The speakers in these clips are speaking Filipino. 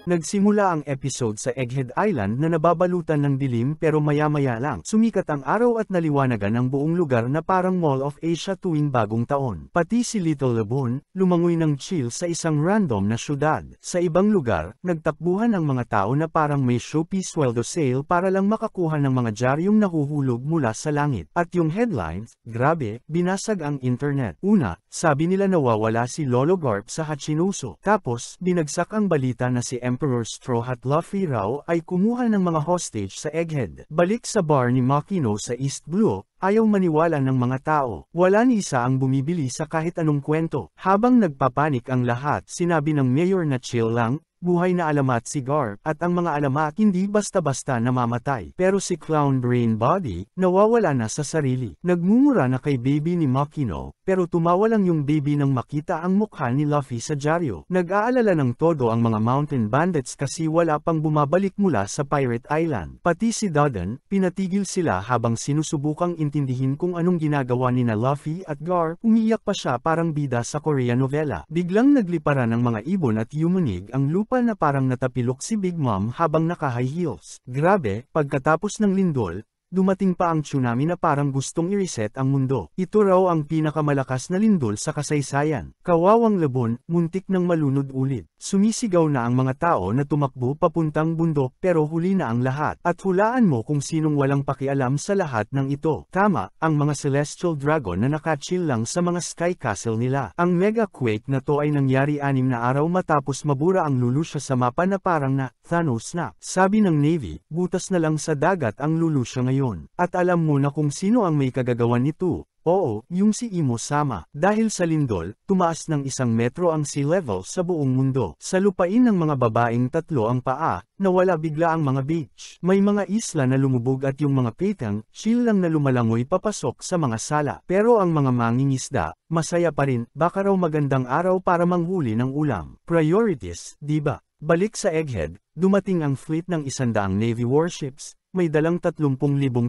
Nagsimula ang episode sa Egghead Island na nababalutan ng dilim pero maya-maya lang sumikat ang araw at naliwanagan ang buong lugar na parang Mall of Asia tuwing bagong taon. Pati si Little Lebon, lumangoy ng chill sa isang random na syudad. Sa ibang lugar, nagtakbuhan ang mga tao na parang may Shopee sweldo sale para lang makakuha ng mga dyaryong nahuhulog mula sa langit. At yung headlines, grabe, binasag ang internet. Una, sabi nila nawawala si Lolo Garp sa Hachinoso. Tapos, binagsak ang balita na si Emperor Straw Hat Luffy raw ay kumuha ng mga hostage sa Egghead. Balik sa bar ni Makino sa East Blue, ayaw maniwala ng mga tao. Wala ni isa ang bumibili sa kahit anong kwento. Habang nagpapanik ang lahat, sinabi ng mayor na chill lang, buhay na alamat si Garp, at ang mga alamat hindi basta-basta namamatay. Pero si Clown Brain Body, nawawala na sa sarili. Nagmumura na kay baby ni Makino, pero tumawa lang yung baby nang makita ang mukha ni Luffy sa dyaryo. Nag-aalala ng todo ang mga mountain bandits kasi wala pang bumabalik mula sa Pirate Island. Pati si Dodon, pinatigil sila habang sinusubukang intindihin kung anong ginagawa ni na Luffy at Garp. Umiyak pa siya parang bida sa Korean novela. Biglang nagliparan ng mga ibon at yumunig ang lupa na parang natapilok si Big Mom habang naka-high heels. Grabe, pagkatapos ng lindol, dumating pa ang tsunami na parang gustong i-reset ang mundo. Ito raw ang pinakamalakas na lindol sa kasaysayan. Kawawang Lebon, muntik nang malunod ulit. Sumisigaw na ang mga tao na tumakbo papuntang bundok pero huli na ang lahat. At hulaan mo kung sinong walang pakialam sa lahat ng ito. Tama, ang mga Celestial Dragon na nakachill lang sa mga Sky Castle nila. Ang mega quake na to ay nangyari 6 na araw matapos mabura ang Lulusya sa mapa na parang na Thanos na. Sabi ng Navy, butas na lang sa dagat ang Lulusya ngayon. At alam mo na kung sino ang may kagagawan nito. Oo, yung si Imo-sama. Dahil sa lindol, tumaas ng 1 metro ang sea level sa buong mundo. Sa lupain ng mga babaeng 3 ang paa, nawala bigla ang mga beach. May mga isla na lumubog at yung mga petang, chill lang na lumalangoy papasok sa mga sala. Pero ang mga mangingisda, masaya pa rin, baka raw magandang araw para manghuli ng ulam. Priorities, diba? Balik sa Egghead, dumating ang fleet ng 100 Navy warships, may dalang 30,000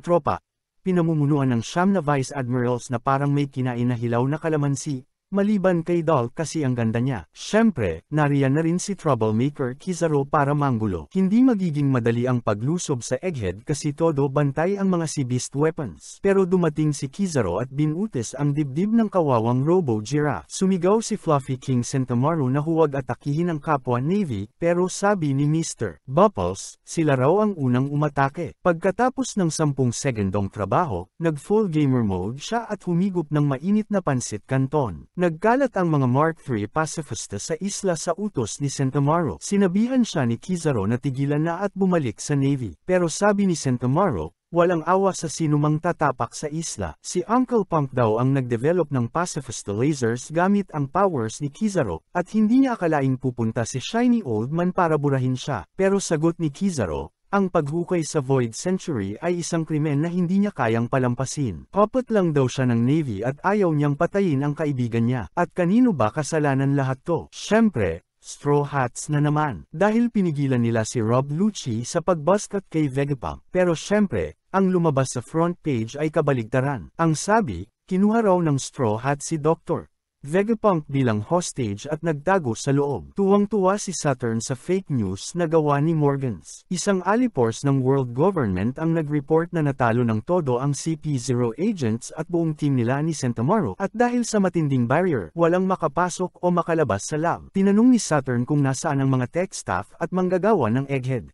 tropa, pinamumunuan ng 9 na Vice Admirals na parang may kinain na hilaw na kalamansi, maliban kay Doll kasi ang ganda niya. Syempre, nariyan na rin si troublemaker Kizaru para manggulo. Hindi magiging madali ang paglusob sa Egghead kasi todo bantay ang mga Sea Beast weapons. Pero dumating si Kizaru at binutis ang dibdib ng kawawang Robo Giraffe. Sumigaw si Fluffy King Sentomaru na huwag atakihin ang kapwa Navy, pero sabi ni Mr. Bubbles, sila raw ang unang umatake. Pagkatapos ng 10 segundong trabaho, nag-full gamer mode siya at humigop ng mainit na pansit canton. Nagkalat ang mga Mark III pacifista sa isla sa utos ni Sentomaru. Sinabihan siya ni Kizaru na tigilan na at bumalik sa Navy. Pero sabi ni Sentomaru, walang awa sa sinumang tatapak sa isla. Si Uncle Punk daw ang nag-develop ng pacifista lasers gamit ang powers ni Kizaru, at hindi niya akalaing pupunta si Shiny Old Man para burahin siya. Pero sagot ni Kizaru, ang paghukay sa Void Century ay isang krimen na hindi niya kayang palampasin. Puppet lang daw siya ng Navy at ayaw niyang patayin ang kaibigan niya. At kanino ba kasalanan lahat to? Syempre, Straw Hats na naman. Dahil pinigilan nila si Rob Lucci sa pagbaskat kay Vegapunk. Pero syempre, ang lumabas sa front page ay kabaligtaran. Ang sabi, kinuha raw ng Straw Hat si Dr. Vegapunk bilang hostage at nagtago sa loob. Tuwang-tuwa si Saturn sa fake news na gawa ni Morgans. Isang alipors ng world government ang nag-report na natalo ng todo ang CP0 agents at buong team nila ni Sentomaru, at dahil sa matinding barrier, walang makapasok o makalabas sa lab. Tinanong ni Saturn kung nasaan ang mga tech staff at manggagawa ng Egghead.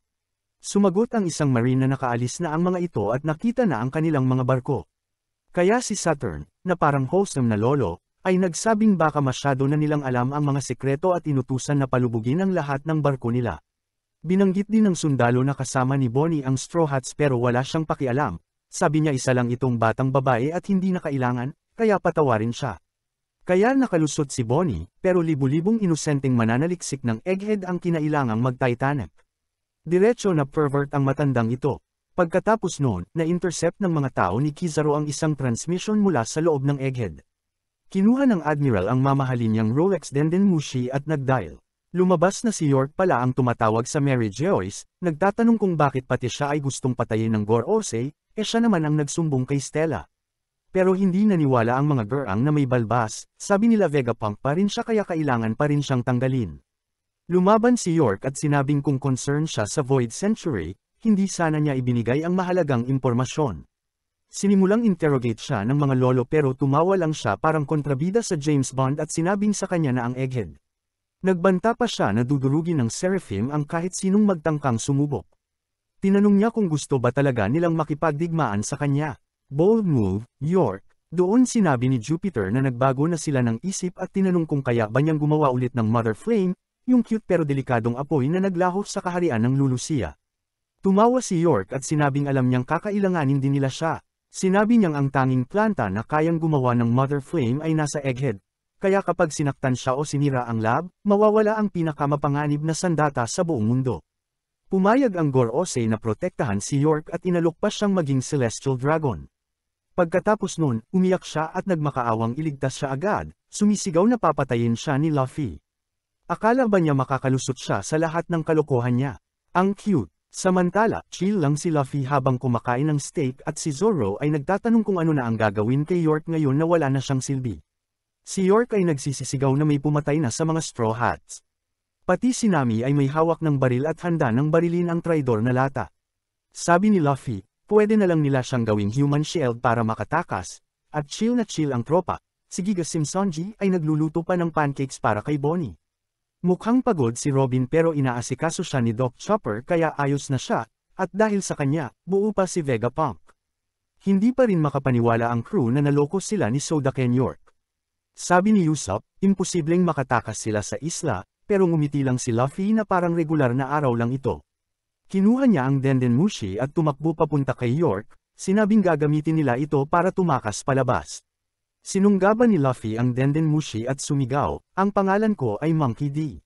Sumagot ang isang marine na nakaalis na ang mga ito at nakita na ang kanilang mga barko. Kaya si Saturn, na parang wholesome na lolo, ay nagsabing baka masyado na nilang alam ang mga sekreto at inutusan na palubugin ang lahat ng barko nila. Binanggit din ng sundalo na kasama ni Bonnie ang Straw Hats pero wala siyang pakialam. Sabi niya isa lang itong batang babae at hindi na kailangan, kaya patawarin siya. Kaya nakalusot si Bonnie, pero libu-libong inosenteng mananaliksik ng Egghead ang kinailangang mag-Titanic. Diretso na pervert ang matandang ito. Pagkatapos noon, na-intercept ng mga tao ni Kizaru ang isang transmission mula sa loob ng Egghead. Kinuha ng Admiral ang mamahalin niyang Rolex Dendenmushi at nag-dial. Lumabas na si York pala ang tumatawag sa Mary Joyce, nagtatanong kung bakit pati siya ay gustong patayin ng Gorosei, siya naman ang nagsumbong kay Stella. Pero hindi naniwala ang mga gerang na may balbas, sabi nila Vegapunk pa rin siya kaya kailangan pa rin siyang tanggalin. Lumaban si York at sinabing kung concerned siya sa Void Century, hindi sana niya ibinigay ang mahalagang impormasyon. Sinimulang interrogate siya ng mga lolo pero tumawa lang siya parang kontrabida sa James Bond at sinabing sa kanya na ang Egghead. Nagbanta pa siya na dudurugin ng Seraphim ang kahit sinong magtangkang sumubok. Tinanong niya kung gusto ba talaga nilang makipagdigmaan sa kanya. Bold move, York. Doon sinabi ni Jupiter na nagbago na sila ng isip at tinanong kung kaya ba niyang gumawa ulit ng Mother Flame, yung cute pero delikadong apoy na naglaho sa kaharian ng Lulusia. Tumawa si York at sinabing alam niyang kakailanganin din nila siya. Sinabi niyang ang tanging planta na kayang gumawa ng Mother Flame ay nasa Egghead. Kaya kapag sinaktan siya o sinira ang lab, mawawala ang pinakamapanganib na sandata sa buong mundo. Pumayag ang Gorosei na protektahan si York at inalok pa siyang maging Celestial Dragon. Pagkatapos nun, umiyak siya at nagmakaawang iligtas siya agad, sumisigaw na papatayin siya ni Luffy. Akala ba niya makakalusot siya sa lahat ng kalokohan niya? Ang cute. Samantala, chill lang si Luffy habang kumakain ng steak at si Zoro ay nagtatanong kung ano na ang gagawin kay York ngayon na wala na siyang silbi. Si York ay nagsisisigaw na may pumatay na sa mga Straw Hats. Pati si Nami ay may hawak ng baril at handa ng barilin ang traidor na lata. Sabi ni Luffy, pwede na lang nila siyang gawing human shield para makatakas, at chill na chill ang tropa. Si Giga Simsonji ay nagluluto pa ng pancakes para kay Bonnie. Mukhang pagod si Robin pero inaasikaso siya ni Doc Chopper kaya ayos na siya, at dahil sa kanya, buo pa si Vegapunk. Hindi pa rin makapaniwala ang crew na naloko sila ni Sodaken York. Sabi ni Usopp, imposibleng makatakas sila sa isla, pero ngumiti lang si Luffy na parang regular na araw lang ito. Kinuha niya ang Denden Mushi at tumakbo papunta kay York, sinabing gagamitin nila ito para tumakas palabas. Sinunggaban ni Luffy ang Denden Mushi at sumigaw, ang pangalan ko ay Monkey D.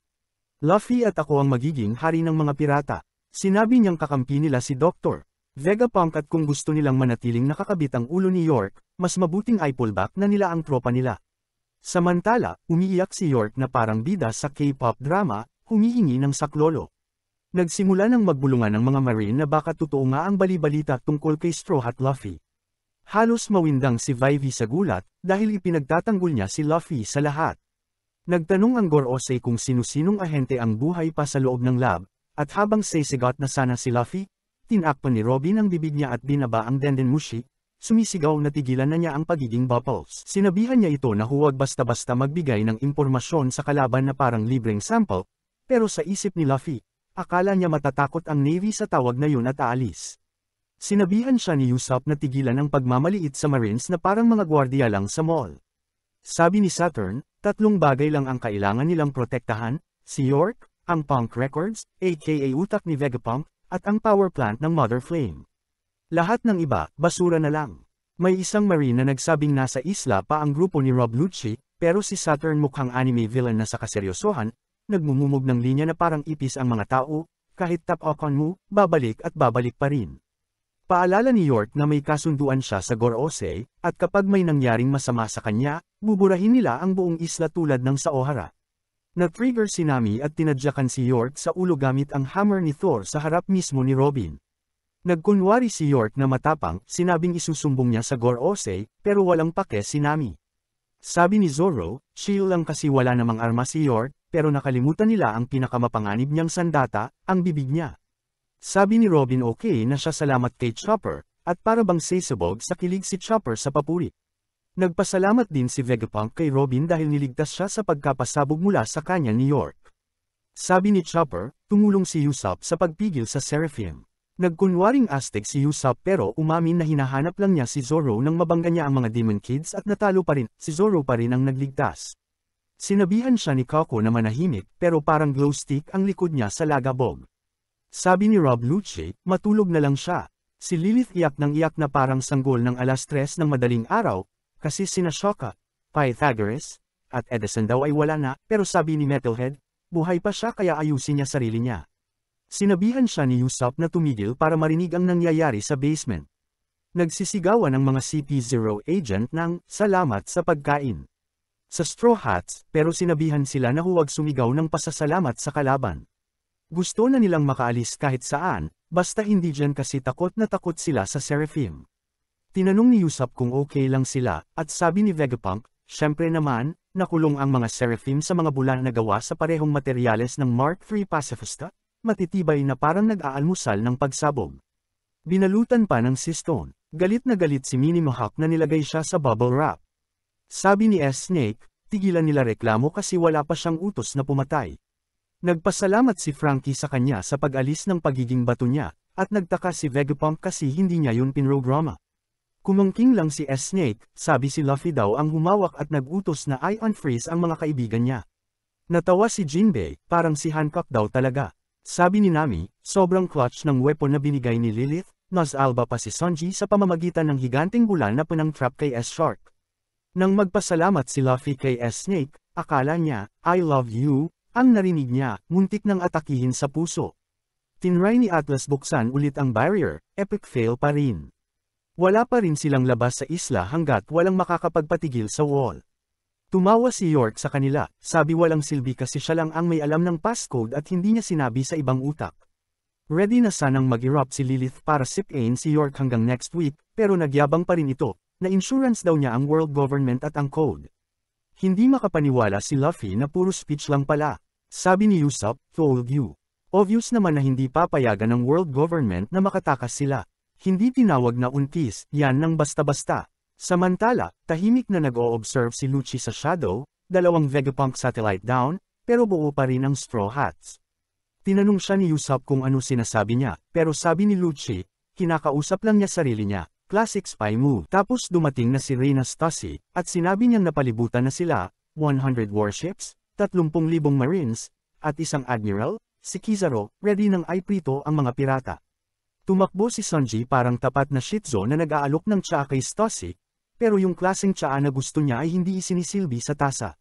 Luffy at ako ang magiging hari ng mga pirata. Sinabi niyang kakampi nila si Dr. Vegapunk at kung gusto nilang manatiling nakakabit ang ulo ni York, mas mabuting ay pullback na nila ang tropa nila. Samantala, umiiyak si York na parang bida sa K-pop drama, humihingi ng saklolo. Nagsimula ng magbulungan ng mga Marine na baka totoo nga ang balibalita tungkol kay Straw Hat Luffy. Halos mawindang si Vivi sa gulat, dahil ipinagtatanggol niya si Luffy sa lahat. Nagtanong ang Gorosei kung sino-sinong ahente ang buhay pa sa loob ng lab, at habang sisigot na sana si Luffy, tinakpan ni Robin ang bibig niya at binaba ang Denden Mushi, sumisigaw na tigilan na niya ang pagiging Bubbles. Sinabihan niya ito na huwag basta-basta magbigay ng impormasyon sa kalaban na parang libreng sample, pero sa isip ni Luffy, akala niya matatakot ang Navy sa tawag na yun at aalis. Sinabihan siya ni Usopp na tigilan ang pagmamaliit sa Marines na parang mga gwardiya lang sa mall. Sabi ni Saturn, tatlong bagay lang ang kailangan nilang protektahan, si York, ang Punk Records, aka utak ni Vegapunk, at ang power plant ng Mother Flame. Lahat ng iba, basura na lang. May isang Marine na nagsabing nasa isla pa ang grupo ni Rob Lucci, pero si Saturn mukhang anime villain na sa kaseryosohan, nagmumumog ng linya na parang ipis ang mga tao, kahit tap-okan mo, babalik at babalik pa rin. Paalala ni York na may kasunduan siya sa Gorosei, at kapag may nangyaring masama sa kanya, buburahin nila ang buong isla tulad ng sa Ohara. Na-trigger si Nami at tinadyakan si York sa ulo gamit ang hammer ni Thor sa harap mismo ni Robin. Nagkunwari si York na matapang, sinabing isusumbong niya sa Gorosei, pero walang pake si Nami. Sabi ni Zoro, chill lang kasi wala namang arma si York, pero nakalimutan nila ang pinakamapanganib niyang sandata, ang bibig niya. Sabi ni Robin okay na siya salamat kay Chopper, at para bang sasabog sa kilig si Chopper sa papuri. Nagpasalamat din si Vegapunk kay Robin dahil niligtas siya sa pagkapasabog mula sa kanya ni York. Sabi ni Chopper, tumulong si Usopp sa pagpigil sa Seraphim. Nagkunwaring Aztec si Usopp pero umamin na hinahanap lang niya si Zoro nang mabangga niya ang mga Demon Kids at natalo pa rin, si Zoro pa rin ang nagligtas. Sinabihan siya ni Kako na manahimik pero parang glow stick ang likod niya sa lagabog. Sabi ni Rob Lucci, matulog na lang siya. Si Lilith iyak na parang sanggol ng 3:00 ng madaling araw, kasi sina Shokka, Pythagoras, at Edison daw ay wala na, pero sabi ni Metalhead, buhay pa siya kaya ayusin niya sarili niya. Sinabihan siya ni Usopp na tumigil para marinig ang nangyayari sa basement. Nagsisigawan ang mga CP0 agent ng, salamat sa pagkain. Sa Straw Hats, pero sinabihan sila na huwag sumigaw ng pasasalamat sa kalaban. Gusto na nilang makaalis kahit saan, basta hindi dyan kasi takot na takot sila sa Seraphim. Tinanong ni Usopp kung okay lang sila, at sabi ni Vegapunk, Siyempre naman, nakulong ang mga Seraphim sa mga bula na gawa sa parehong materyales ng Mark III Pacifista, matitibay na parang nag-aalmusal ng pagsabog. Binalutan pa ng sistone. Galit na galit si Minnie Mohawk na nilagay siya sa bubble wrap. Sabi ni S-Snake, tigilan nila reklamo kasi wala pa siyang utos na pumatay. Nagpasalamat si Frankie sa kanya sa pag-alis ng pagiging bato niya, at nagtaka si Vegapunk kasi hindi niya yun pinrograma. Kumangking lang si S-Snake, sabi si Luffy daw ang humawak at nag-utos na i-unfreeze ang mga kaibigan niya. Natawa si Jinbei, parang si Hancock daw talaga. Sabi ni Nami, sobrang clutch ng weapon na binigay ni Lilith, Alba pa si Sanji sa pamamagitan ng higanting bulan na pinang-trap kay S-Shark. Nang magpasalamat si Luffy kay S-Snake, akala niya, I love you, ang narinig niya, muntik nang atakihin sa puso. Tinry ni Atlas buksan ulit ang barrier, epic fail pa rin. Wala pa rin silang labas sa isla hanggat walang makakapagpatigil sa wall. Tumawa si York sa kanila, sabi walang silbi kasi siya lang ang may alam ng passcode at hindi niya sinabi sa ibang utak. Ready na sanang mag-erupt si Lilith para sip-in si York hanggang next week, pero nagyabang pa rin ito, na insurance daw niya ang world government at ang code. Hindi makapaniwala si Luffy na puro speech lang pala. Sabi ni Usopp, told you. Obvious naman na hindi papayagan ng world government na makatakas sila. Hindi tinawag na untis, yan ng basta-basta. Samantala, tahimik na nag-o-observe si Lucci sa shadow, dalawang Vegapunk satellite down, pero buo pa rin ang Straw Hats. Tinanong siya ni Usopp kung ano sinasabi niya, pero sabi ni Lucci, kinakausap lang niya sarili niya, classic spy move. Tapos dumating na si Reyna Stussy, at sinabi niyang napalibutan na sila, 100 warships, 30,000 marines, at isang admiral, si Kizaru, ready ng iprito ang mga pirata. Tumakbo si Sanji parang tapat na shitzo na nag-aalok ng tsaa kay Stussy, pero yung klaseng tsaa na gusto niya ay hindi isinisilbi sa tasa.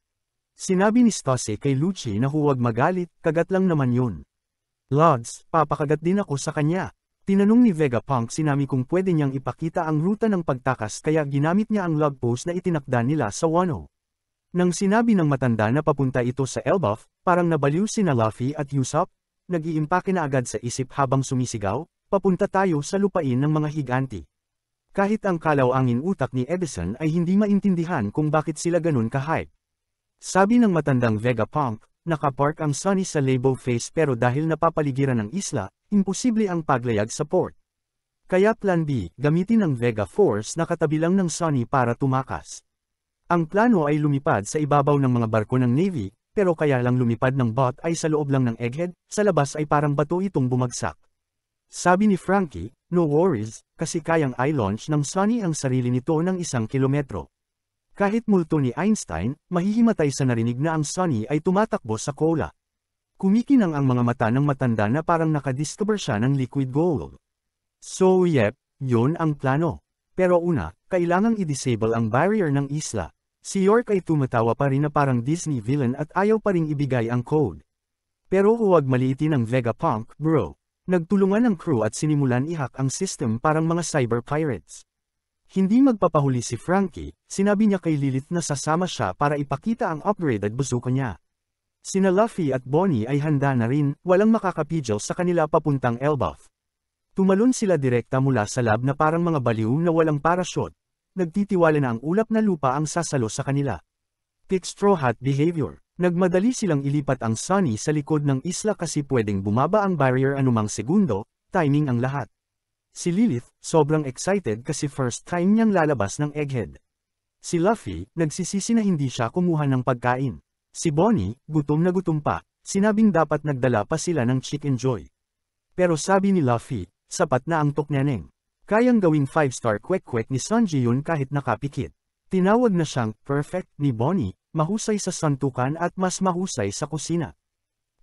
Sinabi ni Stussy kay Lucci na huwag magalit, kagat lang naman yun. Lods, papakagat din ako sa kanya. Tinanong ni Vegapunk si Nami kung pwede niyang ipakita ang ruta ng pagtakas kaya ginamit niya ang log post na itinakda nila sa Wano. Nang sinabi ng matanda na papunta ito sa Elbaf, parang nabaliw sina Luffy at Usopp, nag-iimpake na agad sa isip habang sumisigaw, papunta tayo sa lupain ng mga higanti. Kahit ang kalaw-angin utak ni Edison ay hindi maintindihan kung bakit sila ganun ka-hype. Sabi ng matandang Vegapunk, nakapark ang Sunny sa Labo Face pero dahil napapaligiran ng isla, imposible ang paglayag sa port. Kaya plan B, gamitin ang Vega Force na katabi lang ng Sunny para tumakas. Ang plano ay lumipad sa ibabaw ng mga barko ng Navy, pero kaya lang lumipad ng bot ay sa loob lang ng egghead, sa labas ay parang bato itong bumagsak. Sabi ni Frankie, no worries, kasi kayang i-launch ng Sunny ang sarili nito ng 1 kilometro. Kahit multo ni Einstein, mahihimatay sa narinig na ang Sunny ay tumatakbo sa cola. Kumikinang ang mga mata ng matanda na parang nakadiscover siya ng liquid gold. So yep, yun ang plano. Pero una, kailangang i-disable ang barrier ng isla. Si York ay tumatawa pa rin na parang Disney villain at ayaw pa ring ibigay ang code. Pero huwag maliitin ang Vegapunk, bro. Nagtulungan ang crew at sinimulan i-hack ang system parang mga cyber pirates. Hindi magpapahuli si Frankie, sinabi niya kay Lilith na sasama siya para ipakita ang upgraded bazooka niya. Sina Luffy at Bonnie ay handa na rin, walang makakapigil sa kanila papuntang Elbaf. Tumalon sila direkta mula sa lab na parang mga baliw na walang parachute. Nagtitiwala na ang ulap na lupa ang sasalo sa kanila. Pick straw hat behavior. Nagmadali silang ilipat ang Sunny sa likod ng isla kasi pwedeng bumaba ang barrier anumang segundo, timing ang lahat. Si Lilith, sobrang excited kasi first time niyang lalabas ng egghead. Si Luffy, nagsisisi na hindi siya kumuha ng pagkain. Si Bonnie, gutom na gutom pa, sinabing dapat nagdala pa sila ng Chicken Joy. Pero sabi ni Luffy, sapat na ang tokneneng. Kayang gawing 5-star kwek-kwek ni Sanji yun kahit nakapikit. Tinawag na siyang perfect ni Bonnie, mahusay sa santukan at mas mahusay sa kusina.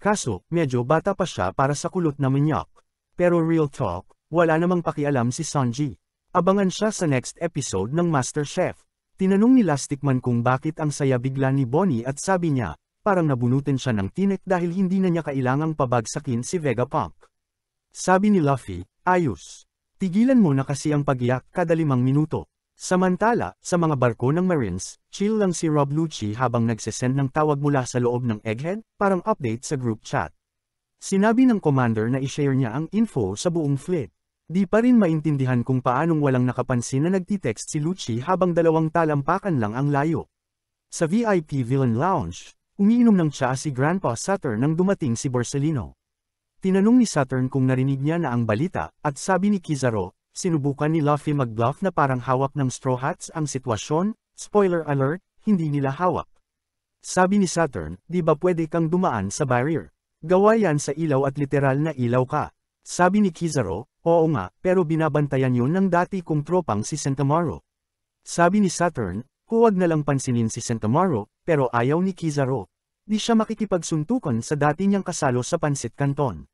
Kaso, medyo bata pa siya para sa kulot na manyak. Pero real talk, wala namang pakialam si Sanji. Abangan siya sa next episode ng MasterChef. Tinanong ni Lastikman kung bakit ang saya bigla ni Bonnie at sabi niya, parang nabunutin siya ng tinik dahil hindi na niya kailangang pabagsakin si Vegapunk. Sabi ni Luffy, ayos. Tigilan mo na kasi ang pag-iyak kada 5 minuto. Samantala, sa mga barko ng Marines, chill lang si Rob Lucci habang nagsesend ng tawag mula sa loob ng egghead, parang update sa group chat. Sinabi ng commander na i-share niya ang info sa buong fleet. Di pa rin maintindihan kung paanong walang nakapansin na nagtitext si Lucci habang 2 talampakan lang ang layo. Sa VIP Villain Lounge, umiinom ng tsaa si Grandpa Saturn nang dumating si Borsellino. Tinanong ni Saturn kung narinig niya na ang balita, at sabi ni Kizaru, sinubukan ni Luffy mag-bluff na parang hawak ng Straw Hats ang sitwasyon, spoiler alert, hindi nila hawak. Sabi ni Saturn, di ba pwede kang dumaan sa barrier? Gawa yan sa ilaw at literal na ilaw ka. Sabi ni Kizaru, oo nga, pero binabantayan yun ng dati kong tropang si Sentomaru. Sabi ni Saturn, huwag na lang pansinin si Sentomaru, pero ayaw ni Kizaru. Di siya makikipagsuntukan sa dati niyang kasalo sa Pansit Canton.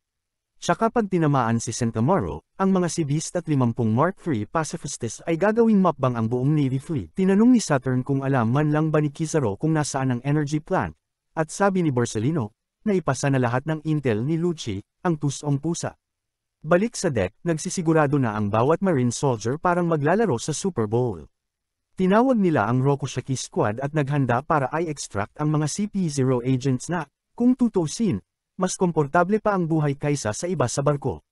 Tsaka pag tinamaan si Sentomaru, ang mga Seabeast at 50 Mark III Pacifists ay gagawing mapbang ang buong Navy Fleet. Tinanong ni Saturn kung alam man lang ba ni Kizaru kung nasaan ang energy plant, at sabi ni Borsellino, na ipasa na lahat ng intel ni Lucci, ang tusong pusa. Balik sa deck, nagsisigurado na ang bawat Marine soldier parang maglalaro sa Super Bowl. Tinawag nila ang Rokushiki Squad at naghanda para i-extract ang mga CP0 agents na, kung tutusin, mas komportable pa ang buhay kaysa sa iba sa barko.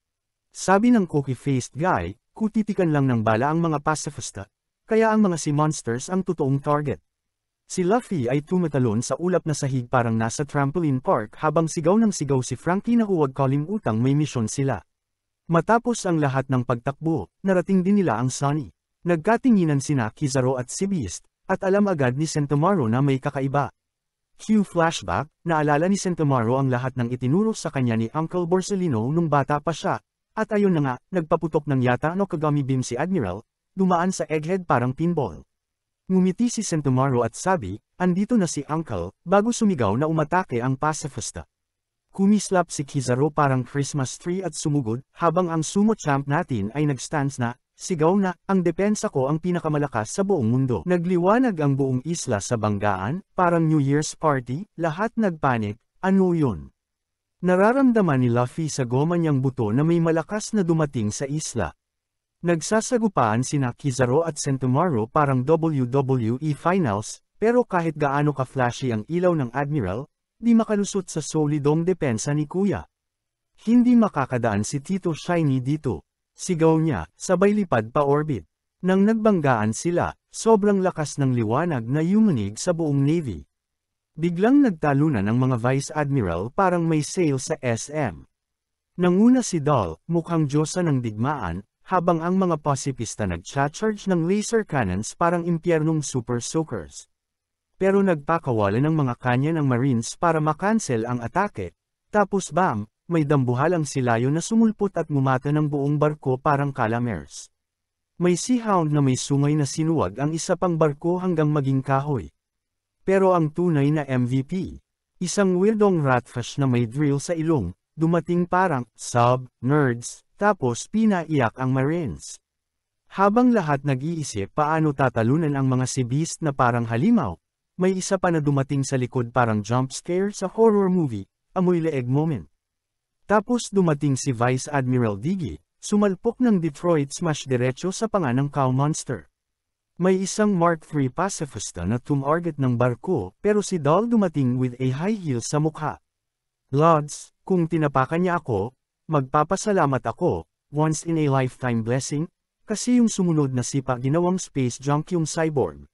Sabi ng cookie-faced guy, kutitikan lang ng bala ang mga pacifista, kaya ang mga sea monsters ang totoong target. Si Luffy ay tumatalon sa ulap na sahig parang nasa trampoline park habang sigaw ng sigaw si Frankie na huwag kalimutang may misyon sila. Matapos ang lahat ng pagtakbo, narating din nila ang Sunny. Nagkatinginan sina Kizaru at Seabeast, at alam agad ni Sentomaru na may kakaiba. Cue flashback, naalala ni Sentomaru ang lahat ng itinuro sa kanya ni Uncle Borsellino nung bata pa siya, at ayun na nga, nagpaputok ng yata no Kagami Beam si Admiral, dumaan sa egghead parang pinball. Ngumiti si Sentomaru at sabi, andito na si Uncle, bago sumigaw na umatake ang pacifista. Kumislap si Kizaru parang Christmas tree at sumugod, habang ang sumo champ natin ay nagstance na, sigaw na, ang depensa ko ang pinakamalakas sa buong mundo. Nagliwanag ang buong isla sa banggaan, parang New Year's party, lahat nagpanik, ano yun? Nararamdaman ni Luffy sa goma niyang buto na may malakas na dumating sa isla. Nagsasagupaan sina Kizaru at Sentomaru parang WWE Finals, pero kahit gaano ka-flashy ang ilaw ng Admiral, di makalusot sa solidong depensa ni Kuya. Hindi makakadaan si Tito Shiny dito. Sigaw niya, sabay lipad pa orbit. Nang nagbanggaan sila, sobrang lakas ng liwanag na yumanig sa buong Navy. Biglang nagtalunan ang mga Vice Admiral parang may sale sa SM. Nanguna si Doll, mukhang diyosa ng digmaan, habang ang mga pacifista nag-charge ng laser cannons parang impyernong super soakers. Pero nagpakawala ng mga kanya ng Marines para makancel ang atake, tapos bam! May dambuhalang silayo na sumulpot at mumata ng buong barko parang calamars. May Sea Hound na may sungay na sinuwag ang isa pang barko hanggang maging kahoy. Pero ang tunay na MVP, isang weirdong ratfish na may drill sa ilong, dumating parang, nerds, tapos pinaiyak ang Marines. Habang lahat nag-iisip paano tatalunan ang mga Seabeast na parang halimaw, may isa pa na dumating sa likod parang jump scare sa horror movie, amoy leeg moment. Tapos dumating si Vice Admiral Diggy, sumalpok ng Detroit smash diretso sa panga ng cow monster. May isang Mark III pacifista na tumarget ng barko pero si Doll dumating with a high heel sa mukha. Lods, kung tinapakan niya ako, magpapasalamat ako, once in a lifetime blessing, kasi yung sumunod na sipa ginawang space junk yung cyborg.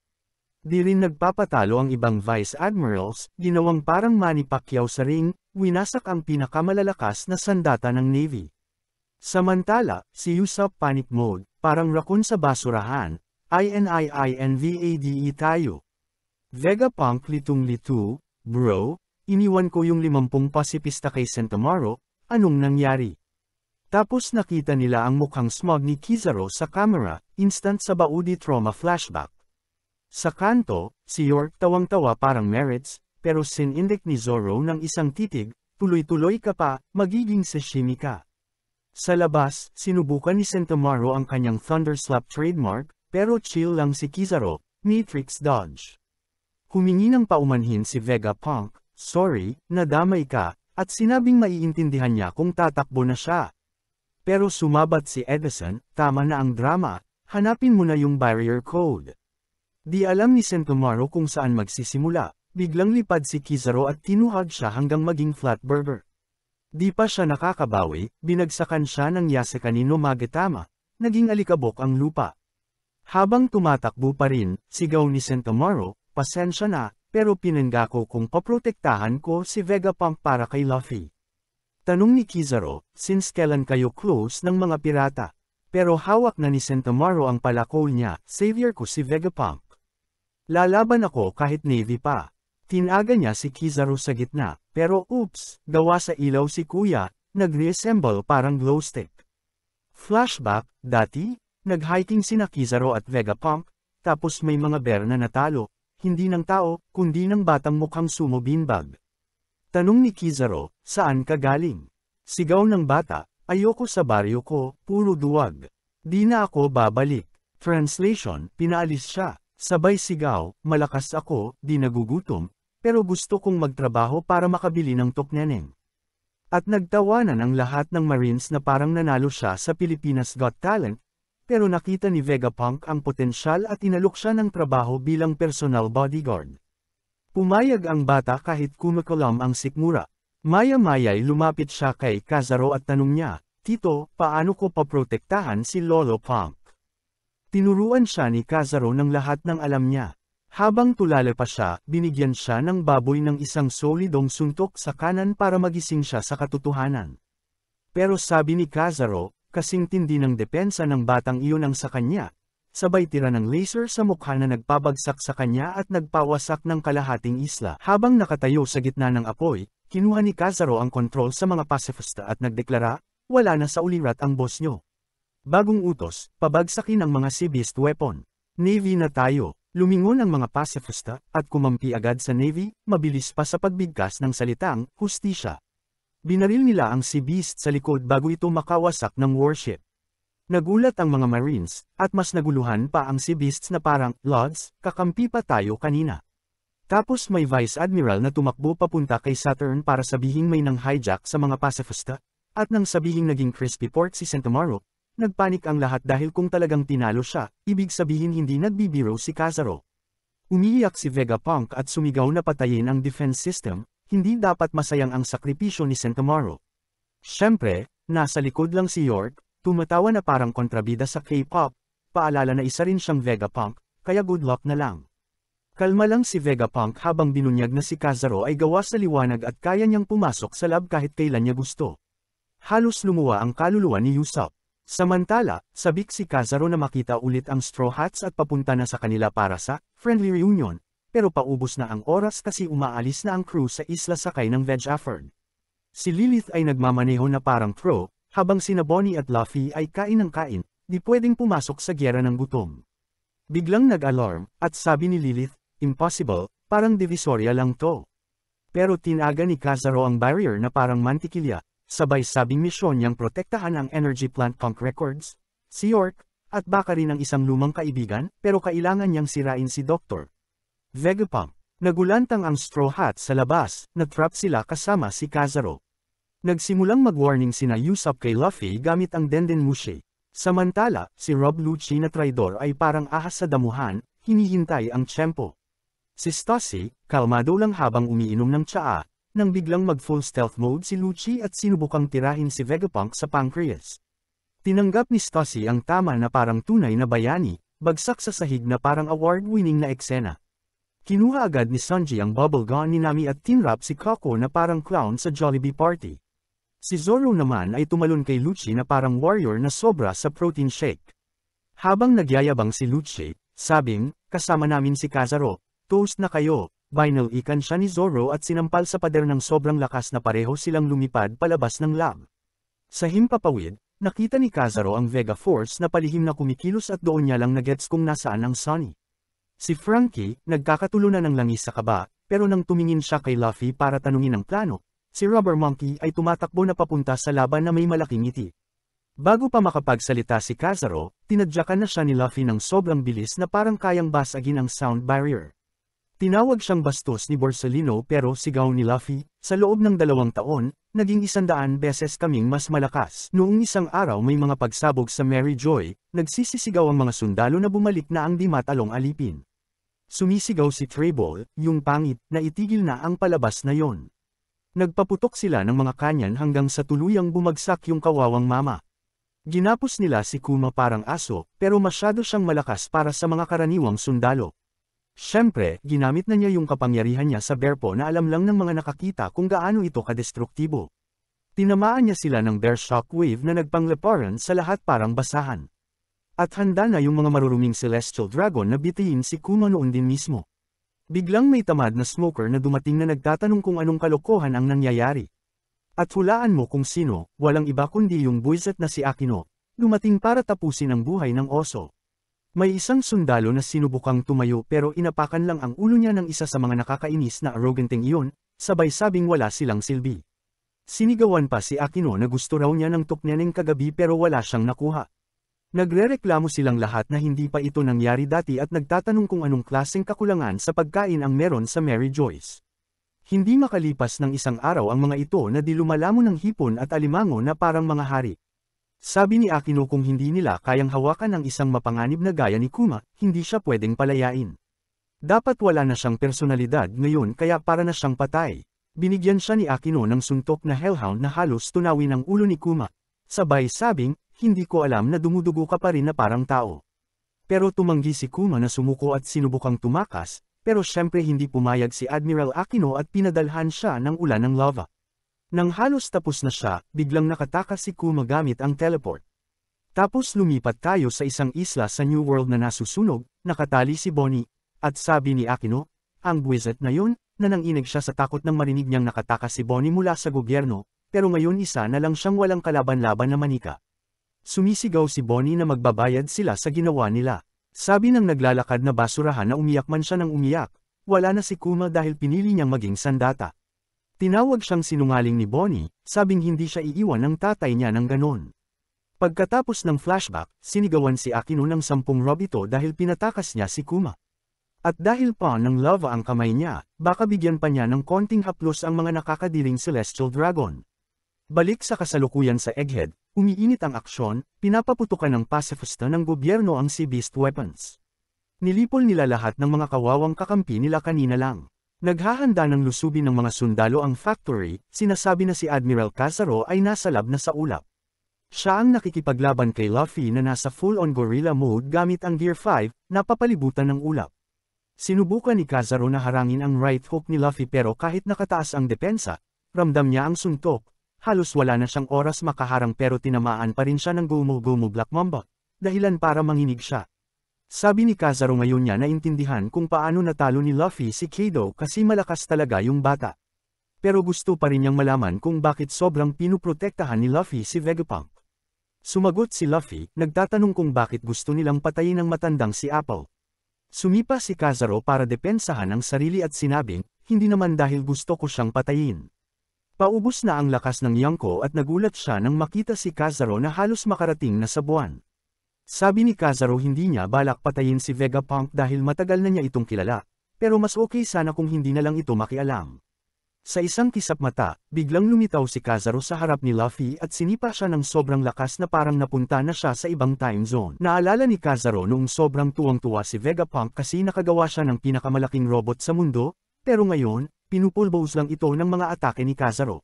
Di rin nagpapatalo ang ibang Vice Admirals, ginawang parang Manny Pacquiao sa ring, winasak ang pinakamalalakas na sandata ng Navy. Samantala, si Usopp panic mode, parang raccoon sa basurahan, INVADE tayo. Vegapunk litong-lito, bro, iniwan ko yung 50 pasipista kay Sentomaru, anong nangyari? Tapos nakita nila ang mukhang smug ni Kizaru sa camera, instant sa Baudi trauma flashback. Sa kanto, si York tawang-tawa parang merits, pero sinindik ni Zoro ng isang titig, tuloy-tuloy ka pa, magiging sashimi ka. Sa labas, sinubukan ni Sentomaru ang kanyang Thunder Slap trademark, pero chill lang si Kizaru, Matrix dodge. Humingi ng paumanhin si Vegapunk, sorry, nadamay ka, at sinabing maiintindihan niya kung tatakbo na siya. Pero sumabat si Edison, tama na ang drama, hanapin mo na yung barrier code. Di alam ni Sentomaru kung saan magsisimula, biglang lipad si Kizaru at tinuhag siya hanggang maging flat burger. Di pa siya nakakabawi, binagsakan siya ng Yaseka ni Magetama, naging alikabok ang lupa. Habang tumatakbo pa rin, sigaw ni Sentomaru, pasensya na, pero pinangako kong paprotektahan ko si Vegapunk para kay Luffy. Tanong ni Kizaru, since kailan kayo close ng mga pirata? Pero hawak na ni Sentomaru ang palakol niya, savior ko si Vegapunk. Lalaban ako kahit Navy pa. Tinaga niya si Kizaru sa gitna, pero oops, gawa sa ilaw si kuya, nag-reassemble parang glow stick. Flashback, dati, nag-hiking sina Kizaru at Vegapunk, tapos may mga bear na natalo, hindi ng tao, kundi ng batang mukhang sumo beanbag. Tanong ni Kizaru, saan ka galing? Sigaw ng bata, ayoko sa baryo ko, puro duwag. Di na ako babalik. Translation, pinaalis siya. Sabay sigaw, malakas ako, di nagugutom, pero gusto kong magtrabaho para makabili ng tokneneng. At nagtawanan ang lahat ng Marines na parang nanalo siya sa Pilipinas Got Talent, pero nakita ni Vegapunk ang potensyal at inalok siya ng trabaho bilang personal bodyguard. Pumayag ang bata kahit kumakalam ang sikmura. Maya-maya'y lumapit siya kay Kizaru at tanong niya, Tito, paano ko paprotektahan si Lolo Punk? Tinuruan siya ni Kizaru ng lahat ng alam niya. Habang tulala pa siya, binigyan siya ng baboy ng isang solidong suntok sa kanan para magising siya sa katotohanan. Pero sabi ni Kizaru, kasing tindi ng depensa ng batang iyon ang sa kanya, sabay tira ng laser sa mukha na nagpabagsak sa kanya at nagpawasak ng kalahating isla. Habang nakatayo sa gitna ng apoy, kinuha ni Kizaru ang kontrol sa mga pasifista at nagdeklara, wala na sa ulirat ang boss nyo. Bagong utos, pabagsakin ang mga sea beast weapon. Navy na tayo. Lumingon ang mga pasifista, at kumampi agad sa Navy, mabilis pa sa pagbigkas ng salitang, hustisya. Binaril nila ang Sea Beast sa likod bago ito makawasak ng warship. Nagulat ang mga Marines, at mas naguluhan pa ang Sea Beasts na parang, Lods, kakampi pa tayo kanina. Tapos may Vice Admiral na tumakbo papunta kay Saturn para sabihing may nang hijack sa mga pasifista, at nang sabihing naging crispy pork si Sentomaru, nagpanik ang lahat dahil kung talagang tinalo siya, ibig sabihin hindi nagbibiro si Kizaru. Umiiyak si Vegapunk at sumigaw na patayin ang defense system, hindi dapat masayang ang sakripisyo ni Sentomaru. Siyempre, nasa likod lang si York, tumatawa na parang kontrabida sa K-pop, paalala na isa rin siyang Vegapunk, kaya good luck na lang. Kalma lang si Vegapunk habang binunyag na si Kizaru ay gawa sa liwanag at kaya niyang pumasok sa lab kahit kailan niya gusto. Halos lumuwa ang kaluluwa ni Usopp. Samantala, sabik si Kizaru na makita ulit ang Straw Hats at papunta na sa kanila para sa friendly reunion, pero paubos na ang oras kasi umaalis na ang crew sa isla sakay ng Vegapunk. Si Lilith ay nagmamaneho na parang pro, habang sina Bonnie at Luffy ay kain ng kain, di pwedeng pumasok sa gyera ng gutom. Biglang nag-alarm, at sabi ni Lilith, impossible, parang divisoria lang to. Pero tinaga ni Kizaru ang barrier na parang mantikilya. Sabay sabing misyon niyang protektahan ang Energy Plant Punk Records, si York, at baka rin ang isang lumang kaibigan, pero kailangan niyang sirain si Dr. Vegapunk. Nagulantang ang Straw Hats sa labas, na-trap sila kasama si Kizaru. Nagsimulang mag-warning sina Usopp kay Luffy gamit ang Denden Mushi. Samantala, si Rob Lucci na traidor ay parang ahas sa damuhan, hinihintay ang tiyempo. Si Stussy, kalmado lang habang umiinom ng tsaa, nang biglang mag-full stealth mode si Lucci at sinubukang tirahin si Vegapunk sa pancreas. Tinanggap ni Stussy ang tama na parang tunay na bayani, bagsak sa sahig na parang award-winning na eksena. Kinuha agad ni Sanji ang bubble gun ni Nami at tinrap si Coco na parang clown sa Jollibee party. Si Zoro naman ay tumalon kay Lucci na parang warrior na sobra sa protein shake. Habang nagyayabang si Lucci, sabing, kasama namin si Kizaru, toast na kayo. Binal ikan siya ni Zoro at sinampal sa pader ng sobrang lakas na pareho silang lumipad palabas ng lab. Sa himpapawid, nakita ni Kizaru ang Vega Force na palihim na kumikilos at doon niya lang nagets kung nasaan ang Sunny. Si Frankie, nagkakatulunan ng langis sa kaba, pero nang tumingin siya kay Luffy para tanungin ang plano, si Rubber Monkey ay tumatakbo na papunta sa laban na may malaking ngiti. Bago pa makapagsalita si Kizaru, tinadyakan na siya ni Luffy ng sobrang bilis na parang kayang basagin ang sound barrier. Tinawag siyang bastos ni Borsalino pero sigaw ni Luffy, sa loob ng 2 taon, naging 100 beses kaming mas malakas. Noong isang araw may mga pagsabog sa Mary Joy, nagsisisigaw ang mga sundalo na bumalik na ang di matalong alipin. Sumisigaw si Trable, yung pangit, na itigil na ang palabas na yon. Nagpaputok sila ng mga kanyan hanggang sa tuluyang bumagsak yung kawawang mama. Ginapos nila si Kuma parang aso, pero masyado siyang malakas para sa mga karaniwang sundalo. Siyempre, ginamit na niya yung kapangyarihan niya sa Bearpaw na alam lang ng mga nakakita kung gaano ito kadestruktibo. Tinamaan niya sila ng Bear Shockwave na nagpangleparan sa lahat parang basahan. At handa na yung mga maruruming Celestial Dragon na bitiyin si Kuma noon din mismo. Biglang may tamad na smoker na dumating na nagtatanong kung anong kalokohan ang nangyayari. At hulaan mo kung sino, walang iba kundi yung buwisit na si Akino, dumating para tapusin ang buhay ng oso. May isang sundalo na sinubukang tumayo pero inapakan lang ang ulo niya ng isa sa mga nakakainis na arroganteng iyon, sabay sabing wala silang silbi. Sinigawan pa si Akino na gusto raw niya ng tukneneng kagabi pero wala siyang nakuha. Nagrereklamo silang lahat na hindi pa ito nangyari dati at nagtatanong kung anong klaseng kakulangan sa pagkain ang meron sa Mary Joyce. Hindi makalipas ng isang araw ang mga ito na di lumalamon ng hipon at alimango na parang mga hari. Sabi ni Akino kung hindi nila kayang hawakan ang isang mapanganib na gaya ni Kuma, hindi siya pwedeng palayain. Dapat wala na siyang personalidad ngayon kaya para na siyang patay. Binigyan siya ni Akino ng suntok na hellhound na halos tunawin ang ulo ni Kuma. Sabay sabing, hindi ko alam na dumudugo ka pa rin na parang tao. Pero tumanggi si Kuma na sumuko at sinubukang tumakas, pero syempre hindi pumayag si Admiral Akino at pinadalhan siya ng ulan ng lava. Nang halos tapos na siya, biglang nakatakas si Kuma gamit ang teleport. Tapos lumipat tayo sa isang isla sa New World na nasusunog, nakatali si Bonnie, at sabi ni Akino, ang buwisit na yun, na nanginig siya sa takot nang marinig niyang nakatakas si Bonnie mula sa gobyerno, pero ngayon isa na lang siyang walang kalaban-laban na manika. Sumisigaw si Bonnie na magbabayad sila sa ginawa nila. Sabi ng naglalakad na basurahan na umiyak man siya ng umiyak, wala na si Kuma dahil pinili niyang maging sandata. Tinawag siyang sinungaling ni Bonnie, sabing hindi siya iiwan ng tatay niya ng ganon. Pagkatapos ng flashback, sinigawan si Akino ng 10 robito dahil pinatakas niya si Kuma. At dahil pa ng lava ang kamay niya, baka bigyan pa niya ng konting haplos ang mga nakakadiling Celestial Dragon. Balik sa kasalukuyan sa Egghead, umiinit ang aksyon, pinapaputukan ng pacifista ng gobyerno ang Sea Beast weapons. Nilipol nila lahat ng mga kawawang kakampi nila kanina lang. Naghahanda ng lusubin ng mga sundalo ang factory, sinasabi na si Admiral Kazaro ay nasa lab na sa ulap. Siya ang nakikipaglaban kay Luffy na nasa full-on gorilla mode gamit ang Gear 5, napapalibutan ng ulap. Sinubukan ni Kazaro na harangin ang right hook ni Luffy pero kahit nakataas ang depensa, ramdam niya ang suntok, halos wala na siyang oras makaharang pero tinamaan pa rin siya ng Gomu-Gomu Black Mamba, dahilan para manginig siya. Sabi ni Kazaro ngayon niya naintindihan kung paano natalo ni Luffy si Kaido kasi malakas talaga yung bata. Pero gusto pa rin niyang malaman kung bakit sobrang pinuprotektahan ni Luffy si Vegapunk. Sumagot si Luffy, nagtatanong kung bakit gusto nilang patayin ang matandang si Apple. Sumipa si Kazaro para depensahan ang sarili at sinabing, hindi naman dahil gusto ko siyang patayin. Paubos na ang lakas ng Yonko at nagulat siya nang makita si Kazaro na halos makarating na sa buwan. Sabi ni Kazaro hindi niya balak patayin si Vegapunk dahil matagal na niya itong kilala, pero mas okay sana kung hindi na lang ito makialam. Sa isang kisap mata, biglang lumitaw si Kazaro sa harap ni Luffy at sinipa siya ng sobrang lakas na parang napunta na siya sa ibang time zone. Naalala ni Kazaro noong sobrang tuwang-tuwa si Vegapunk kasi nakagawa siya ng pinakamalaking robot sa mundo, pero ngayon, pinupulbos lang ito ng mga atake ni Kazaro.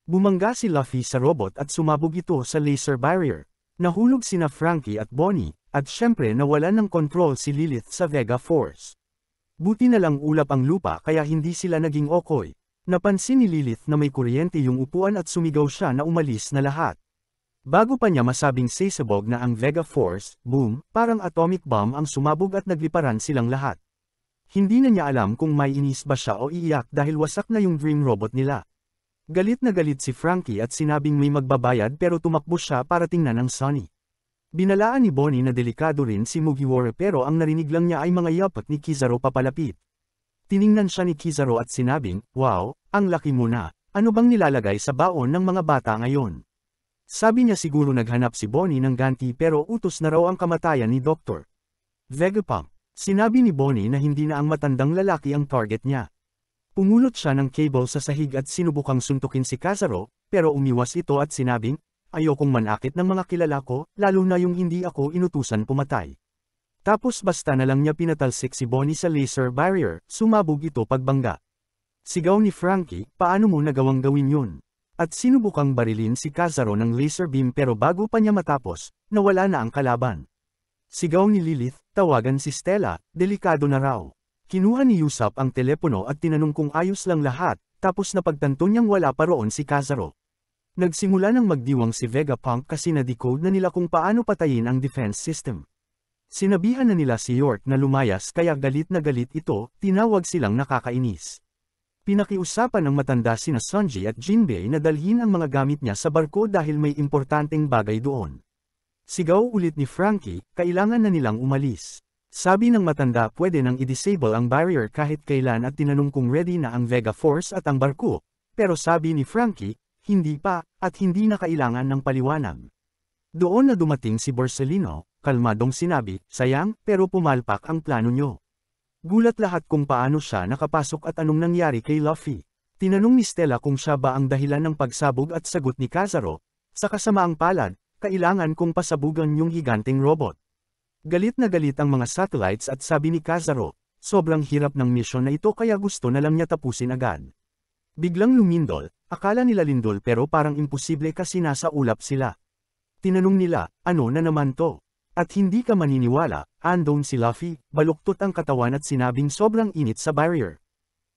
Bumangga si Luffy sa robot at sumabog ito sa laser barrier. Nahulog sina Frankie at Bonnie, at syempre nawalan ng kontrol si Lilith sa Vega Force. Buti na lang ulap ang lupa kaya hindi sila naging okoy. Napansin ni Lilith na may kuryente yung upuan at sumigaw siya na umalis na lahat. Bago pa niya masabing sasabog na ang Vega Force, boom, parang atomic bomb ang sumabog at nagliparan silang lahat. Hindi na niya alam kung may inis ba siya o iiyak dahil wasak na yung dream robot nila. Galit na galit si Frankie at sinabing may magbabayad pero tumakbo siya para tingnan ang Sunny. Binalaan ni Bonnie na delikado rin si Mugiwara pero ang narinig lang niya ay mga yapak ni Kizaru papalapit. Tiningnan siya ni Kizaru at sinabing, wow, ang laki mo na, ano bang nilalagay sa baon ng mga bata ngayon? Sabi niya siguro naghanap si Bonnie ng ganti pero utos na raw ang kamatayan ni Dr. Vegapunk. Sinabi ni Bonnie na hindi na ang matandang lalaki ang target niya. Pumulot siya ng cable sa sahig at sinubukang suntukin si Kazaro, pero umiwas ito at sinabing, ayokong manakit ng mga kilala ko, lalo na yung hindi ako inutusan pumatay. Tapos basta na lang niya pinatalsik si Bonnie sa laser barrier, sumabog ito pagbangga. Sigaw ni Frankie, paano mo nagawang gawin yun? At sinubukang barilin si Kazaro ng laser beam pero bago pa niya matapos, nawala na ang kalaban. Sigaw ni Lilith, tawagan si Stella, delikado na raw. Kinuha ni Usopp ang telepono at tinanong kung ayos lang lahat, tapos napagtanto niyang wala pa roon si Kazaro. Nagsimula ng magdiwang si Vegapunk kasi na-decode na nila kung paano patayin ang defense system. Sinabihan na nila si York na lumayas kaya galit na galit ito, tinawag silang nakakainis. Pinakiusapan ng matanda sina Sanji at Jinbei na dalhin ang mga gamit niya sa barko dahil may importanteng bagay doon. Sigaw ulit ni Frankie, kailangan na nilang umalis. Sabi ng matanda pwede nang i-disable ang barrier kahit kailan at tinanong kung ready na ang Vega Force at ang barko, pero sabi ni Frankie, hindi pa, at hindi na kailangan ng paliwanag. Doon na dumating si Borsalino, kalmadong sinabi, sayang, pero pumalpak ang plano nyo. Gulat lahat kung paano siya nakapasok at anong nangyari kay Luffy. Tinanong ni Stella kung siya ba ang dahilan ng pagsabog at sagot ni Kazaro, sa kasamaang palad, kailangan kong pasabugan yung higanteng robot. Galit na galit ang mga satellites at sabi ni Kazaro, sobrang hirap ng mission na ito kaya gusto na lang niya tapusin agad. Biglang lumindol, akala nila lindol pero parang imposible kasi nasa ulap sila. Tinanong nila, ano na naman to? At hindi ka maniniwala, andon si Luffy, baluktot ang katawan at sinabing sobrang init sa barrier.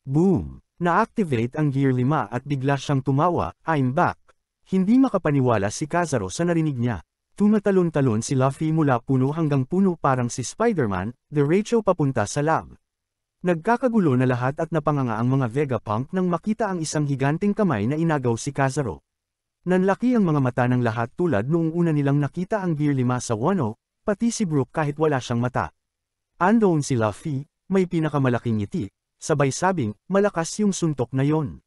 Boom! Na-activate ang Gear 5 at bigla siyang tumawa, I'm back. Hindi makapaniwala si Kazaro sa narinig niya. Tumatalon-talon si Luffy mula puno hanggang puno parang si Spider-Man, diretso papunta sa lab. Nagkakagulo na lahat at napanganga ang mga Vegapunk nang makita ang isang higanteng kamay na inagaw si Kazaro. Nanlaki ang mga mata ng lahat tulad noong una nilang nakita ang Gear 5 sa Wano, pati si Brook kahit wala siyang mata. Andoon si Luffy, may pinakamalaking ngiti, sabay sabing, malakas yung suntok na yon.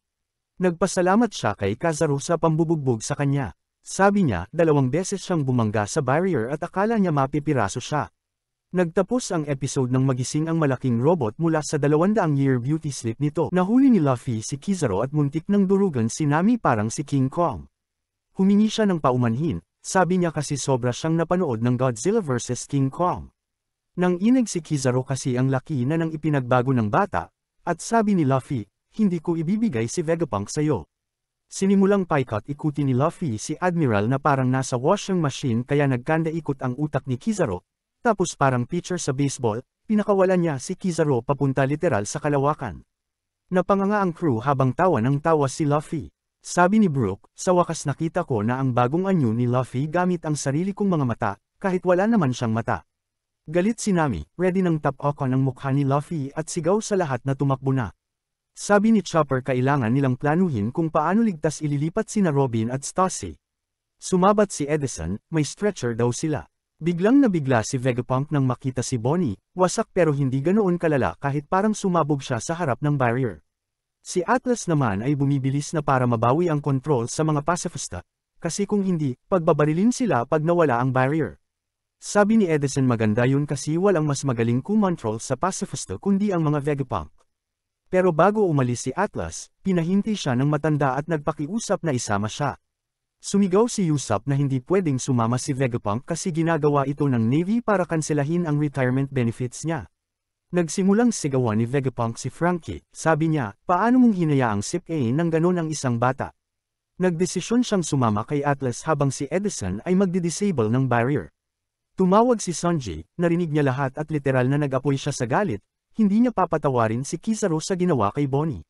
Nagpasalamat siya kay Kazaro sa pambubugbog sa kanya. Sabi niya, 2 beses siyang bumangga sa barrier at akala niya mapipiraso siya. Nagtapos ang episode ng magising ang malaking robot mula sa 200-year beauty sleep nito. Nahuli ni Luffy si Kizaru at muntik ng durugan si Nami parang si King Kong. Humingi siya ng paumanhin, sabi niya kasi sobra siyang napanood ng Godzilla vs King Kong. Nang inig si Kizaru kasi ang laki na nang ipinagbago ng bata, at sabi ni Luffy, hindi ko ibibigay si Vegapunk sa'yo. Sinimulang paikot ikuti ni Luffy si Admiral na parang nasa washing machine kaya nagkanda ikot ang utak ni Kizaru, tapos parang pitcher sa baseball, pinakawalan niya si Kizaru papunta literal sa kalawakan. Napanganga ang crew habang tawa ng tawa si Luffy. Sabi ni Brook, sa wakas nakita ko na ang bagong anyo ni Luffy gamit ang sarili kong mga mata, kahit wala naman siyang mata. Galit si Nami, ready ng tap-okan ang mukha ni Luffy at sigaw sa lahat na tumakbo na. Sabi ni Chopper kailangan nilang planuhin kung paano ligtas ililipat sina Robin at Stacy. Sumabat si Edison, may stretcher daw sila. Biglang nabigla si Vegapunk nang makita si Bonnie, wasak pero hindi ganoon kalala kahit parang sumabog siya sa harap ng barrier. Si Atlas naman ay bumibilis na para mabawi ang control sa mga pacifista, kasi kung hindi, pagbabarilin sila pag nawala ang barrier. Sabi ni Edison maganda yun kasi walang mas magaling kumontrol sa pacifista kundi ang mga Vegapunk. Pero bago umalis si Atlas, pinahinti siya ng matanda at nagpakiusap na isama siya. Sumigaw si Usopp na hindi pwedeng sumama si Vegapunk kasi ginagawa ito ng Navy para kanselahin ang retirement benefits niya. Nagsimulang sigawan ni Vegapunk si Frankie, sabi niya, paano mong hinayaang sip-in ng ganon ang isang bata? Nagdesisyon siyang sumama kay Atlas habang si Edison ay magdi-disable ng barrier. Tumawag si Sanji, narinig niya lahat at literal na nag-apoy siya sa galit. Hindi niya papatawarin si Kizaru sa ginawa kay Bonnie.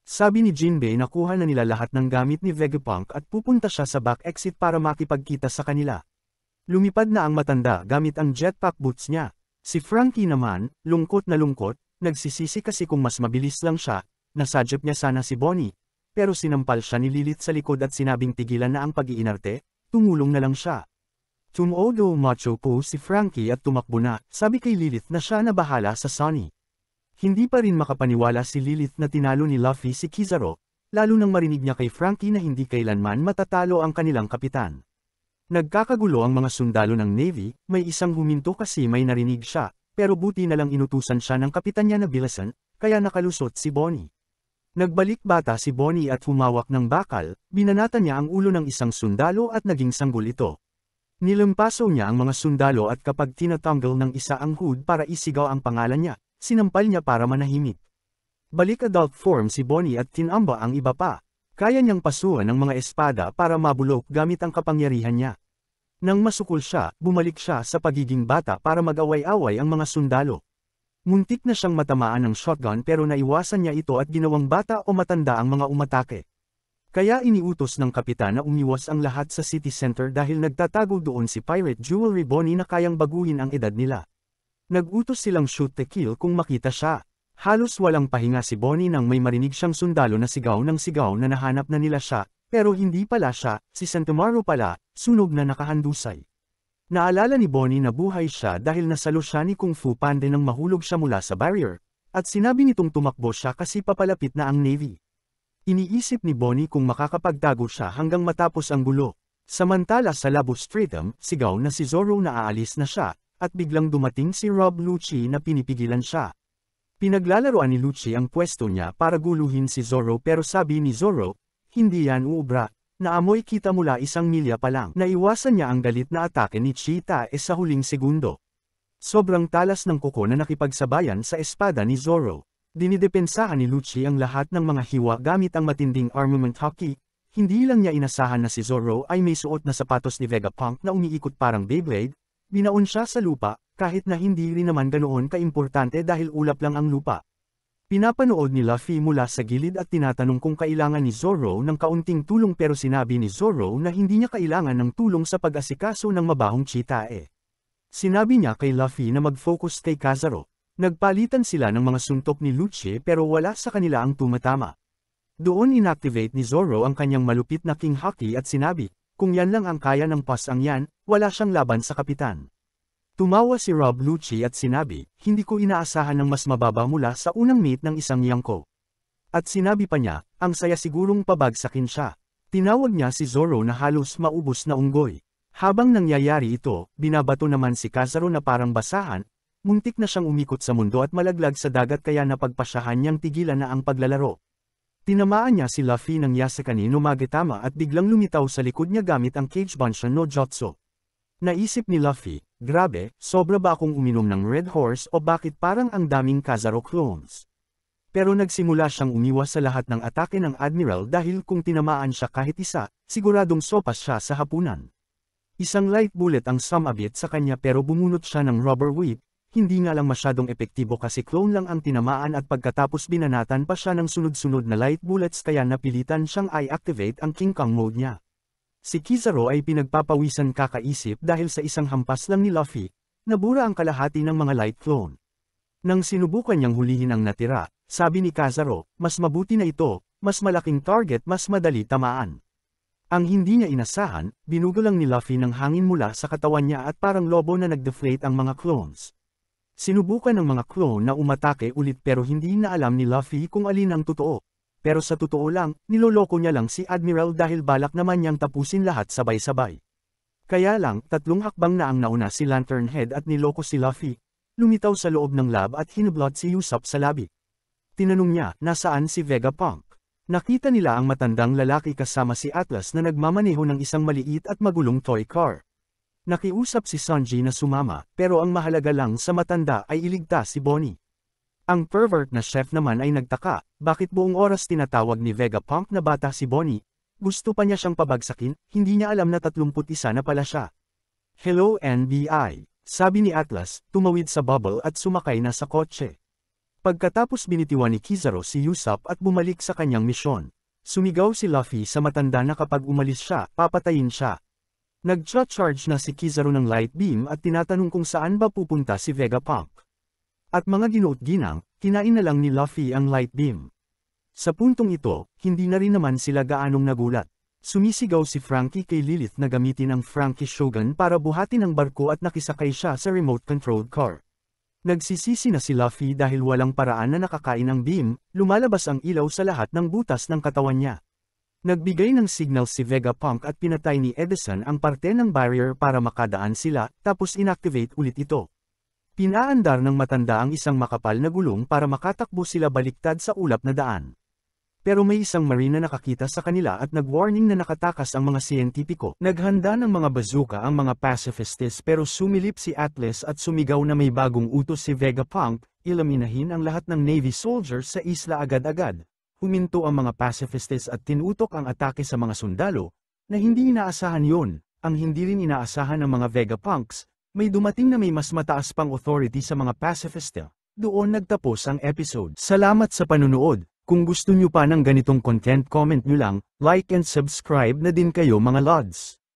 Sabi ni Jinbei na kuha na nila lahat ng gamit ni Vegapunk at pupunta siya sa back exit para makipagkita sa kanila. Lumipad na ang matanda gamit ang jetpack boots niya. Si Frankie naman, lungkot na lungkot, nagsisisi kasi kung mas mabilis lang siya, nasadyap niya sana si Bonnie. Pero sinampal siya ni Lilith sa likod at sinabing tigilan na ang pag-iinarte, tumulong na lang siya. Tumodo macho po si Frankie at tumakbo na, sabi kay Lilith na siya na bahala sa Sunny. Hindi pa rin makapaniwala si Lilith na tinalo ni Luffy si Kizaru, lalo nang marinig niya kay Frankie na hindi kailanman matatalo ang kanilang kapitan. Nagkakagulo ang mga sundalo ng Navy, may isang huminto kasi may narinig siya, pero buti na lang inutusan siya ng kapitan niya na bilasan, kaya nakalusot si Bonnie. Nagbalik bata si Bonnie at humawak ng bakal, binanatan niya ang ulo ng isang sundalo at naging sanggol ito. Nilampaso niya ang mga sundalo at kapag tinatanggal ng isa ang hood para isigaw ang pangalan niya, sinampal niya para manahimik. Balik adult form si Bonnie at tinamba ang iba pa. Kaya niyang pasuan ng mga espada para mabulok gamit ang kapangyarihan niya. Nang masukol siya, bumalik siya sa pagiging bata para mag-away-away ang mga sundalo. Muntik na siyang matamaan ng shotgun pero naiwasan niya ito at ginawang bata o matanda ang mga umatake. Kaya iniutos ng kapitan na umiwas ang lahat sa city center dahil nagtatago doon si Pirate Jewelry Bonnie na kayang baguhin ang edad nila. Nagutos silang shoot to kill kung makita siya. Halos walang pahinga si Bonnie nang may marinig siyang sundalo na sigaw ng sigaw na nahanap na nila siya, pero hindi pala siya, si Santomaro pala, sunog na nakahandusay. Naalala ni Bonnie na buhay siya dahil nasalo siya ni Kung Fu Panda nang mahulog siya mula sa barrier, at sinabi nitong tumakbo siya kasi papalapit na ang Navy. Iniisip ni Bonnie kung makakapagtago siya hanggang matapos ang gulo. Samantala sa Labo Stratum, sigaw na si Zoro na aalis na siya, at biglang dumating si Rob Lucci na pinipigilan siya. Pinaglalaroan ni Lucci ang pwesto niya para guluhin si Zoro pero sabi ni Zoro, hindi yan uubra, naamoy kita mula 1 milya pa lang. Naiwasan niya ang galit na atake ni Cheetah sa huling segundo. Sobrang talas ng kuko na nakipagsabayan sa espada ni Zoro. Dinidepensahan ni Lucci ang lahat ng mga hiwa gamit ang matinding armament hockey. Hindi lang niya inasahan na si Zoro ay may suot na sapatos ni Vegapunk na umiikot parang Beyblade, binaon siya sa lupa, kahit na hindi rin naman ganoon kaimportante dahil ulap lang ang lupa. Pinapanood ni Luffy mula sa gilid at tinatanong kung kailangan ni Zoro ng kaunting tulong pero sinabi ni Zoro na hindi niya kailangan ng tulong sa pag-asikaso ng mabahong cheetah. Sinabi niya kay Luffy na mag-focus kay Kazaro. Nagpalitan sila ng mga suntok ni Lucci pero wala sa kanila ang tumatama. Doon inactivate ni Zoro ang kanyang malupit na King Haki at sinabi, kung yan lang ang kaya ng pasang yan, wala siyang laban sa kapitan. Tumawa si Rob Lucci at sinabi, hindi ko inaasahan ng mas mababa mula sa unang meet ng isang Yonko. At sinabi pa niya, ang saya sigurong pabagsakin siya. Tinawag niya si Zoro na halos maubos na unggoy. Habang nangyayari ito, binabato naman si Kazaro na parang basahan, muntik na siyang umikot sa mundo at malaglag sa dagat kaya napagpasyahan niyang tigilan na ang paglalaro. Tinamaan niya si Luffy ng Yasakani no Magetama at biglang lumitaw sa likod niya gamit ang Cage Bunshin no Jutsu. Naisip ni Luffy, grabe, sobra ba akong uminom ng Red Horse o bakit parang ang daming Kazaro clones? Pero nagsimula siyang umiwas sa lahat ng atake ng Admiral dahil kung tinamaan siya kahit isa, siguradong sopas siya sa hapunan. Isang light bullet ang sumabit sa kanya pero bumunot siya ng rubber whip, hindi nga lang masyadong epektibo kasi clone lang ang tinamaan at pagkatapos binanatan pa siya ng sunod-sunod na light bullets kaya napilitan siyang i-activate ang King Kong mode niya. Si Kizaru ay pinagpapawisan kakaisip dahil sa isang hampas lang ni Luffy, nabura ang kalahati ng mga light clone. Nang sinubukan niyang hulihin ang natira, sabi ni Kizaru, mas mabuti na ito, mas malaking target mas madali tamaan. Ang hindi niya inasahan, binugo lang ni Luffy ng hangin mula sa katawan niya at parang lobo na nag-deflate ang mga clones. Sinubukan ng mga clone na umatake ulit pero hindi na alam ni Luffy kung alin ang totoo. Pero sa totoo lang, niloloko niya lang si Admiral dahil balak naman niyang tapusin lahat sabay-sabay. Kaya lang, 3 hakbang na ang nauna si Lanternhead at niloko si Luffy. Lumitaw sa loob ng lab at hinablot si Usopp sa labi. Tinanong niya, nasaan si Vegapunk? Nakita nila ang matandang lalaki kasama si Atlas na nagmamaneho ng isang maliit at magulong toy car. Nakiusap si Sanji na sumama, pero ang mahalaga lang sa matanda ay iligtas si Bonnie. Ang pervert na chef naman ay nagtaka, bakit buong oras tinatawag ni Vegapunk na bata si Bonnie? Gusto pa niya siyang pabagsakin, hindi niya alam na 31 na pala siya. Hello NBI, sabi ni Atlas, tumawid sa bubble at sumakay na sa kotse. Pagkatapos binitiwan ni Kizaru si Usopp at bumalik sa kanyang misyon. Sumigaw si Luffy sa matanda na kapag umalis siya, papatayin siya. Nag-charge na si Kizaru ng light beam at tinatanong kung saan ba pupunta si Vegapunk. At mga ginuot-ginang, kinain na lang ni Luffy ang light beam. Sa puntong ito, hindi na rin naman sila gaanong nagulat. Sumisigaw si Franky kay Lilith na gamitin ang Franky Shogun para buhatin ang barko at nakisakay siya sa remote-controlled car. Nagsisisi na si Luffy dahil walang paraan na nakakain ang beam, lumalabas ang ilaw sa lahat ng butas ng katawan niya. Nagbigay ng signal si Vegapunk at pinatay ni Edison ang parte ng barrier para makadaan sila, tapos inactivate ulit ito. Pinaandar ng matanda ang isang makapal na gulong para makatakbo sila baliktad sa ulap na daan. Pero may isang marine na nakakita sa kanila at nag-warning na nakatakas ang mga siyentipiko. Naghanda ng mga bazooka ang mga pacifistes pero sumilip si Atlas at sumigaw na may bagong utos si Vegapunk, ilaminahin ang lahat ng Navy soldiers sa isla agad-agad. Huminto ang mga pacifistes at tinutok ang atake sa mga sundalo, na hindi inaasahan yon, ang hindi rin inaasahan ng mga Vegapunks. May dumating na may mas mataas pang authority sa mga pacifista, Doon nagtapos ang episode. Salamat sa panunood. Kung gusto nyo pa ng ganitong content, comment nyo lang, like and subscribe na din kayo mga lods.